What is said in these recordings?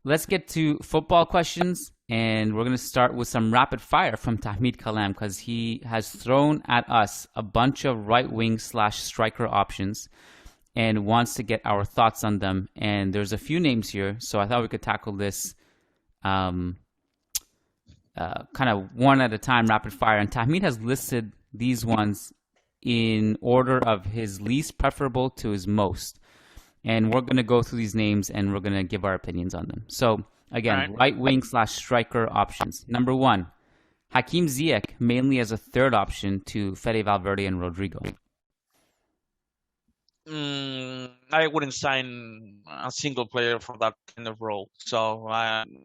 let's get to football questions, and we're going to start with some rapid fire from Tahmid Kalam because he has thrown at us a bunch of right wing / striker options and wants to get our thoughts on them. And there's a few names here, so I thought we could tackle this kind of one at a time, rapid fire. And Tahmid has listed these ones in order of his least preferable to his most. And we're going to go through these names and we're going to give our opinions on them. So, again, right wing / striker options. Number 1, Hakeem Ziak, mainly as a third option to Fede Valverde and Rodrigo. I wouldn't sign a single player for that kind of role. So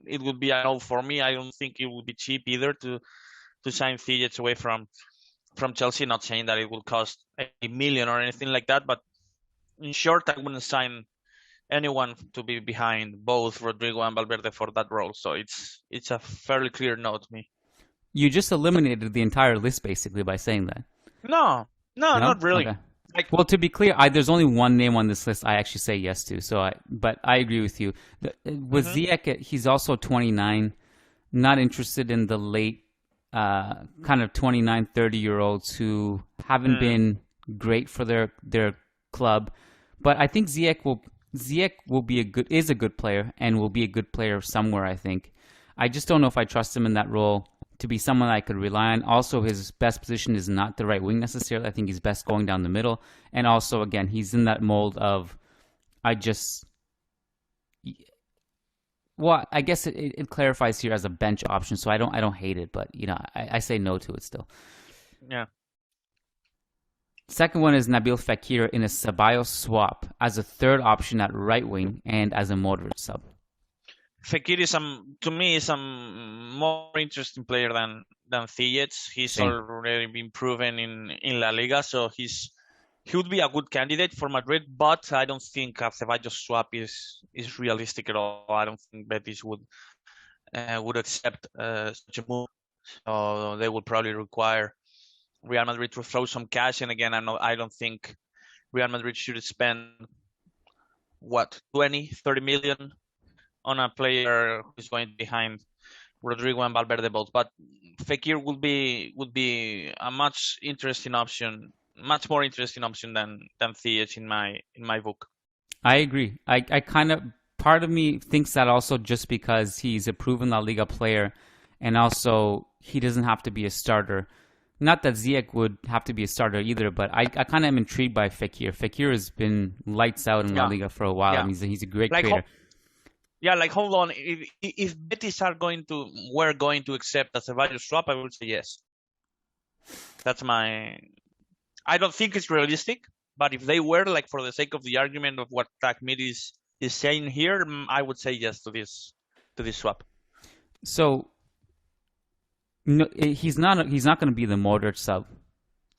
it would be a no for me. I don't think it would be cheap either to sign Ziak away from Chelsea. Not saying that it will cost $1 million or anything like that, but in short, I wouldn't sign anyone to be behind both Rodrigo and Valverde for that role. So it's a fairly clear no to me. You just eliminated the entire list basically by saying that. No, not really. Okay. Well, to be clear, there's only one name on this list I actually say yes to. But I agree with you. With Ziak, he's also 29. Not interested in the late kind of 29, 30-year-olds who haven't been great for their club. But I think Ziak is a good player and will be a good player somewhere, I think. I just don't know if I trust him in that role to be someone I could rely on. Also, his best position is not the right wing necessarily. I think he's best going down the middle. And also, again, he's in that mold of I guess it clarifies here as a bench option, so I don't hate it, but I say no to it still. Yeah. Second one is Nabil Fakir in a Ceballos swap as a third option at right wing and as a Modric sub. Fekir to me is a more interesting player than Ziak. He's already been proven in La Liga, so he would be a good candidate for Madrid. But I don't think a Ceballos swap is realistic at all. I don't think Betis would accept such a move. So they would probably require Real Madrid to throw some cash. And again, I don't think Real Madrid should spend 20-30 million on a player who's going behind Rodrigo and Valverde both. But Fekir would be a much more interesting option than Ziak in my book. I agree. I kind of, part of me thinks that also just because he's a proven La Liga player and also he doesn't have to be a starter. Not that Ziak would have to be a starter either, but I kind of am intrigued by Fekir. Fekir has been lights out in La Liga for a while, and he's a great creator. Hold on. If Betis were going to accept a Ceballos swap, I would say yes. That's my. I don't think it's realistic, but if they were, for the sake of the argument of what Tahmid is saying here, I would say yes to this swap. So, no, he's not going to be the Modric sub.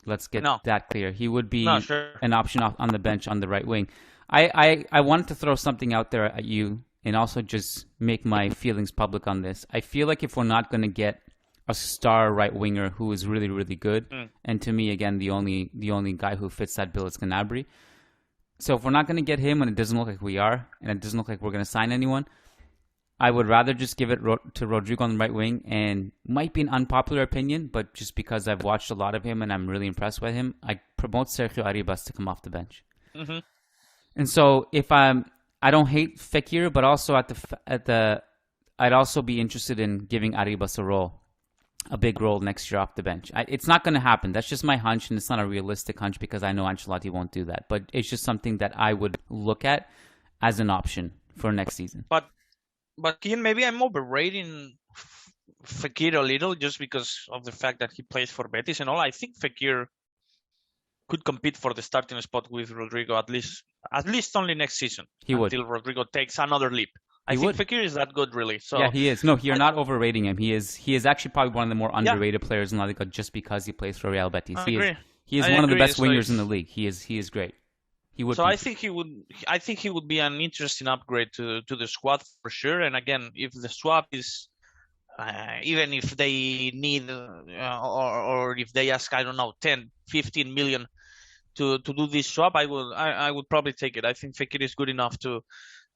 Let's get that clear. He would be an option on the bench on the right wing. I wanted to throw something out there at you and also just make my feelings public on this. I feel like if we're not going to get a star right winger who is really, really good, and to me, again, the only guy who fits that bill is Gnabry. So if we're not going to get him, and it doesn't look like we are, and it doesn't look like we're going to sign anyone, I would rather just give it to Rodrigo on the right wing, and might be an unpopular opinion, but just because I've watched a lot of him and I'm really impressed with him, I promote Sergio Arribas to come off the bench. Mm-hmm. And so if I don't hate Fekir, but also I'd also be interested in giving Arribas a big role next year off the bench. It's not going to happen. That's just my hunch, and it's not a realistic hunch because I know Ancelotti won't do that. But it's just something that I would look at as an option for next season. But Kian, maybe I'm overrating Fekir a little just because of the fact that he plays for Betis and all. I think Fekir could compete for the starting spot with Rodrigo at least only next season. Until Rodrigo takes another leap. I think Fekir is that good, really. So yeah, he is. No, you're not overrating him. He is actually probably one of the more underrated players in La Liga just because he plays for Real Betis. He is one of the best wingers in the league. He is great. I think he would be an interesting upgrade to the squad for sure. And again, if the swap is even if they need or if they ask, I don't know, 10, 15 million to do this swap, I would probably take it. I think Fekir is good enough to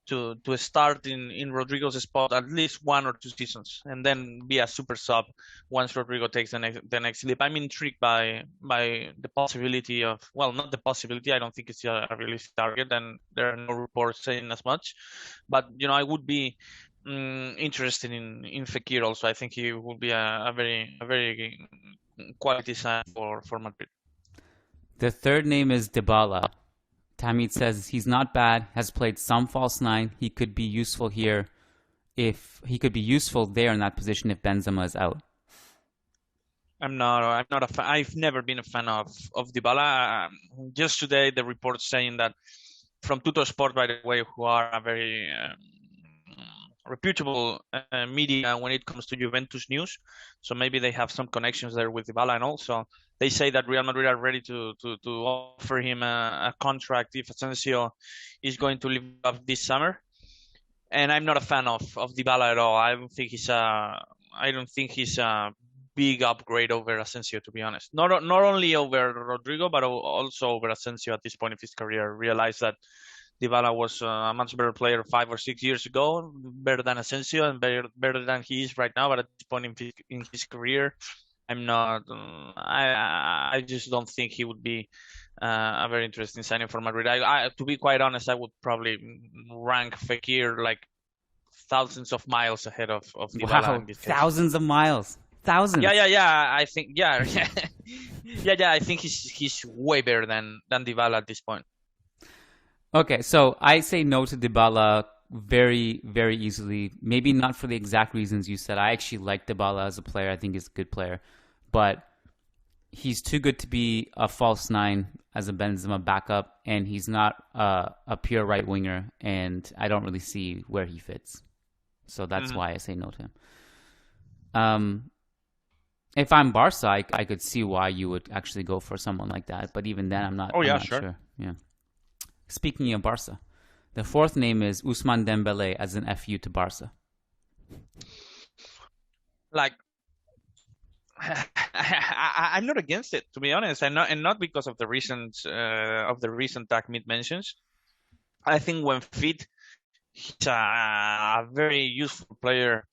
to start in Rodrigo's spot at least 1 or 2 seasons, and then be a super sub once Rodrigo takes the next leap. I'm intrigued by the possibility of, well, not the possibility. I don't think it's a realistic target, and there are no reports saying as much. But I would be interested in Fekir also. I think he will be a very quality sign for Madrid. The third name is Dybala. Tamid says he's not bad, has played some false nine. He could be useful here if he could be useful there in that position if Benzema is out. I'm not a fan. I've never been a fan of Dybala. Just today, the report saying that from Tuttosport, by the way, who are a very reputable media when it comes to Juventus news. So maybe they have some connections there with Dybala, and also they say that Real Madrid are ready to offer him a contract if Asensio is going to leave up this summer. And I'm not a fan of Dybala at all. I don't think he's a big upgrade over Asensio, to be honest. Not only over Rodrigo, but also over Asensio at this point of his career. Realize that Dybala was a much better player 5 or 6 years ago, better than Asensio and better than he is right now. But at this point in his career, I'm not. I just don't think he would be a very interesting signing for Madrid. To be quite honest, I would probably rank Fekir like thousands of miles ahead of Dybala. Wow, thousands of miles. Thousands. Yeah. I think yeah. I think he's way better than Dybala at this point. Okay, so I say no to Dybala very, very easily. Maybe not for the exact reasons you said. I actually like Dybala as a player. I think he's a good player. But he's too good to be a false nine as a Benzema backup, and he's not a pure right winger, and I don't really see where he fits. So that's why I say no to him. If I'm Barca, I could see why you would actually go for someone like that. But even then, I'm not sure. Yeah. Speaking of Barca, the fourth name is Usmandembele as an FU to Barca. Like, I'm not against it, to be honest, and not because of the recent Takmid mentions. I think when fit, he's a very useful player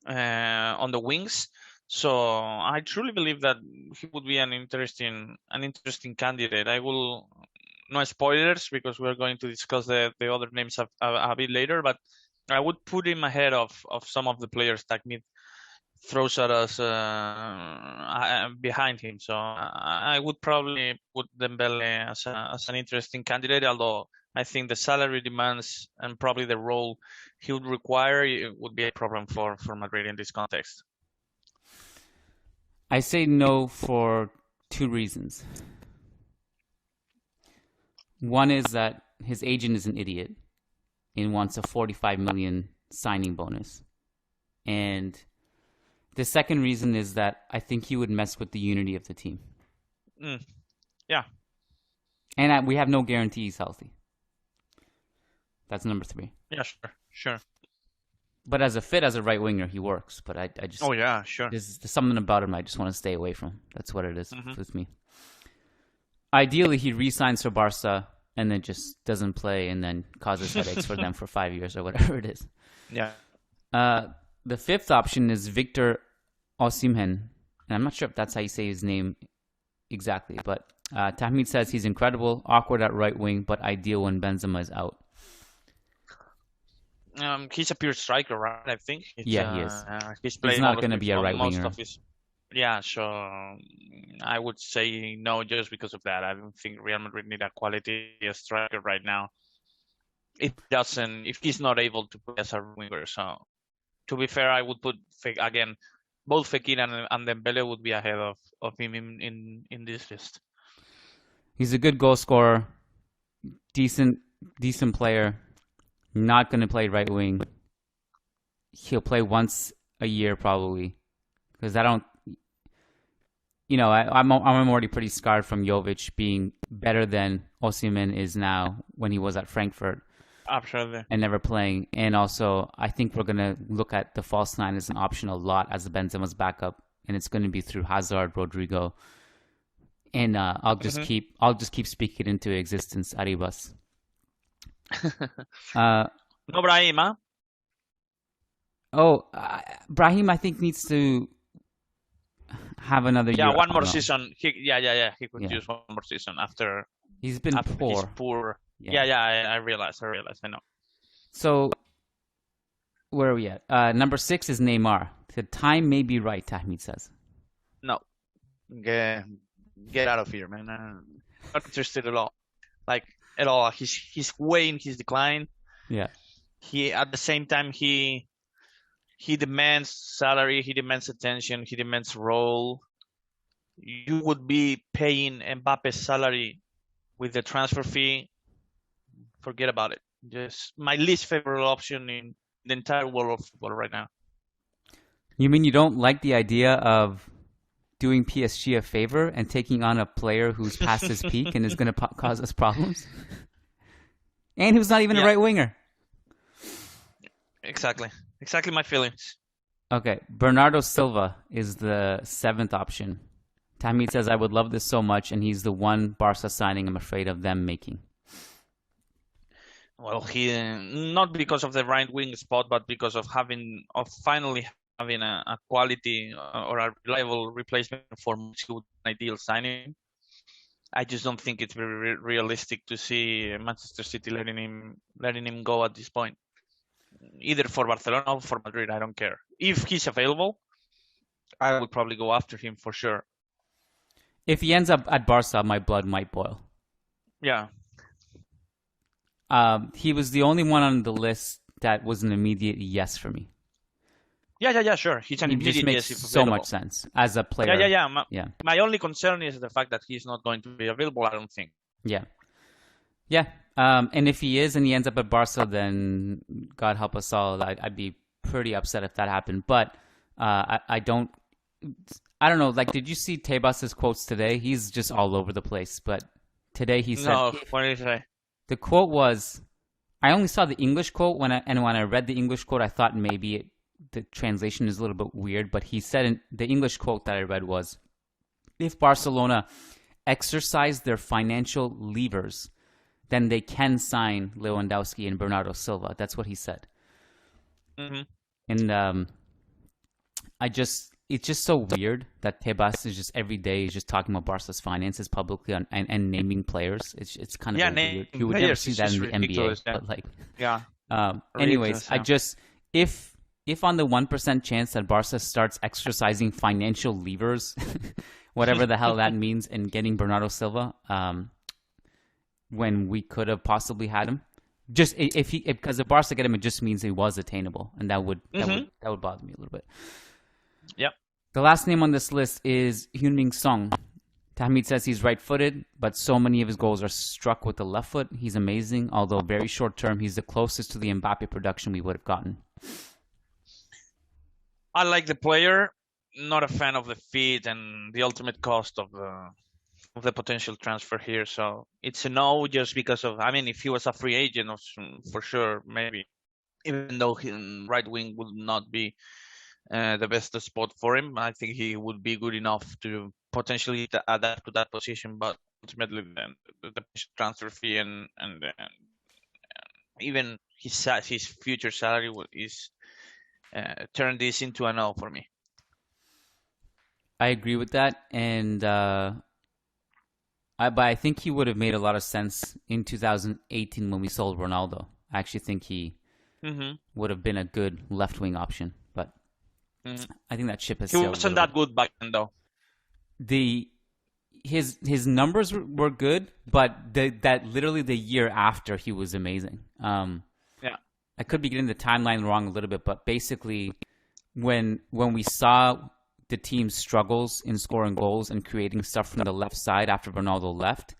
on the wings. So I truly believe that he would be an interesting candidate. I will. No spoilers, because we're going to discuss the other names a bit later, but I would put him ahead of some of the players Takmid throws at us behind him. So I would probably put Dembele as an interesting candidate, although I think the salary demands and probably the role he would require would be a problem for Madrid in this context. I say no for 2 reasons. One is that his agent is an idiot and wants a 45 million signing bonus. And the second reason is that I think he would mess with the unity of the team. Yeah. And we have no guarantee he's healthy. That's number 3. Yeah, sure. But as a right winger, he works. But I just... Oh, yeah, sure. There's something about him I just want to stay away from. That's what it is with me. Ideally, he re-signs for Barca and then just doesn't play and then causes headaches for them for 5 years or whatever it is. Yeah. The fifth option is Viktor Osimen. And I'm not sure if that's how you say his name exactly. But Tahmid says he's incredible, awkward at right wing, but ideal when Benzema is out. He's a pure striker, right? I think. He is. He's not going to be a right winger. Yeah, so I would say no just because of that. I don't think Real Madrid need a quality striker right now. If he's not able to play as a winger. So, to be fair, I would put, again, both Fekir and Dembele would be ahead of him in this list. He's a good goal scorer, decent player, not going to play right wing. He'll play once a year probably, because I don't. I'm already pretty scarred from Jovic being better than Osimen is now when he was at Frankfurt. Absolutely. And never playing. And also, I think we're going to look at the false nine as an option a lot as the Benzema's backup. And it's going to be through Hazard, Rodrigo. And I'll just keep speaking into existence, Arribas. No Brahim, huh? Oh, Brahim, I think needs to have another year. Yeah, one more season. He could use one more season after. He's been poor. He's poor. Yeah. I realize. I know. So, where are we at? Number 6 is Neymar. The time may be right, Tahmid says. No. Get out of here, man. Not interested at all. Like, at all. He's way in his decline. Yeah. He, at the same time, he demands salary, he demands attention, he demands role. You would be paying Mbappe's salary with the transfer fee. Forget about it. Just my least favorite option in the entire world of football right now. You mean you don't like the idea of doing PSG a favor and taking on a player who's past his peak and is going to cause us problems? And who's not even a right winger. Exactly my feelings. Okay, Bernardo Silva is the 7th option. Tahmid says, I would love this so much, and he's the one Barca signing I'm afraid of them making. Well, he not because of the right wing spot, but because of finally having a quality or a reliable replacement for an ideal signing. I just don't think it's very realistic to see Manchester City letting him go at this point. Either for Barcelona or for Madrid, I don't care. If he's available, I would probably go after him for sure. If he ends up at Barca, my blood might boil. Yeah. He was the only one on the list that was an immediate yes for me. Yeah, sure. He's an immediate yes. It makes so much sense as a player. Yeah. My only concern is the fact that he's not going to be available, I don't think. Yeah. And if he is and he ends up at Barca, then God help us all. I'd be pretty upset if that happened. But I don't know. Like, did you see Tebas's quotes today? He's just all over the place. But today he said, "No, what did he say?" The quote was, I only saw the English quote when I read the English quote, I thought maybe the translation is a little bit weird. But he said the English quote that I read was, if Barcelona exercise their financial levers, then they can sign Lewandowski and Bernardo Silva. That's what he said. Mm-hmm. And it's just so weird that Tebas is just every day is just talking about Barca's finances publicly and naming players. It's kind of weird. You would never see that in the NBA. But like, anyways, if on the 1% chance that Barca starts exercising financial levers, whatever the hell that means, and getting Bernardo Silva, when we could have possibly had him, just because if Barca get him, it just means he was attainable, and that would bother me a little bit. Yep. The last name on this list is Hyung Song. Tahmid says he's right-footed, but so many of his goals are struck with the left foot. He's amazing, although very short term, he's the closest to the Mbappe production we would have gotten. I like the player, not a fan of the feet and the ultimate cost of the potential transfer here. So it's a no just because of, if he was a free agent, for sure, maybe, even though right wing would not be the best spot for him, I think he would be good enough to potentially adapt to that position. But ultimately, the transfer fee and even his future salary is turn this into a no for me. I agree with that, and but I think he would have made a lot of sense in 2018 when we sold Ronaldo. I actually think he would have been a good left-wing option, but I think that ship has sailed. He wasn't that good back then, though. His numbers were good, but that literally the year after he was amazing. I could be getting the timeline wrong a little bit, but basically, when we saw the team's struggles in scoring goals and creating stuff from the left side after Ronaldo left,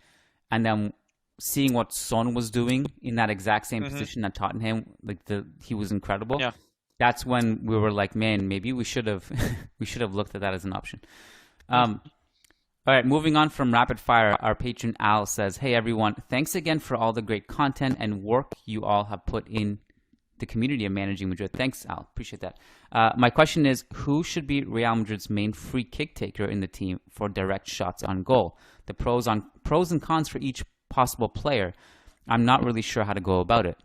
and then seeing what Son was doing in that exact same position at Tottenham, he was incredible. Yeah. That's when we were like, man, maybe we should have looked at that as an option. All right, moving on from rapid fire, our patron Al says, "Hey everyone, thanks again for all the great content and work you all have put in the community of managing Madrid." Thanks, Al. Appreciate that. My question is, who should be Real Madrid's main free kick taker in the team for direct shots on goal? The pros and cons for each possible player. I'm not really sure how to go about it.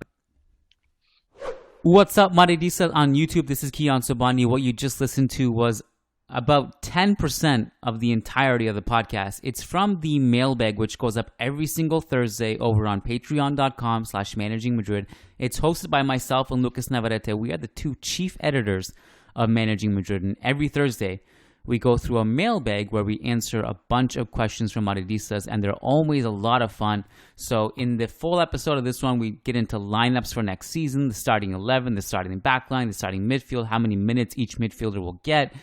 What's up, Madridistas on YouTube? This is Kiyan Sobani. What you just listened to was about 10% of the entirety of the podcast. It's from the mailbag, which goes up every single Thursday over on patreon.com/managingmadrid. It's hosted by myself and Lucas Navarrete. We are the two chief editors of Managing Madrid. And every Thursday, we go through a mailbag where we answer a bunch of questions from Madridistas, and they're always a lot of fun. So in the full episode of this one, we get into lineups for next season, the starting 11, the starting backline, the starting midfield, how many minutes each midfielder will get,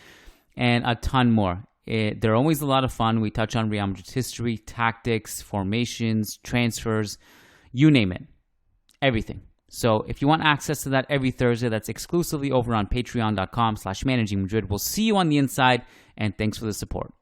and a ton more. They're always a lot of fun. We touch on Real Madrid's history, tactics, formations, transfers, you name it. Everything. So if you want access to that every Thursday, that's exclusively over on patreon.com/managingmadrid. We'll see you on the inside, and thanks for the support.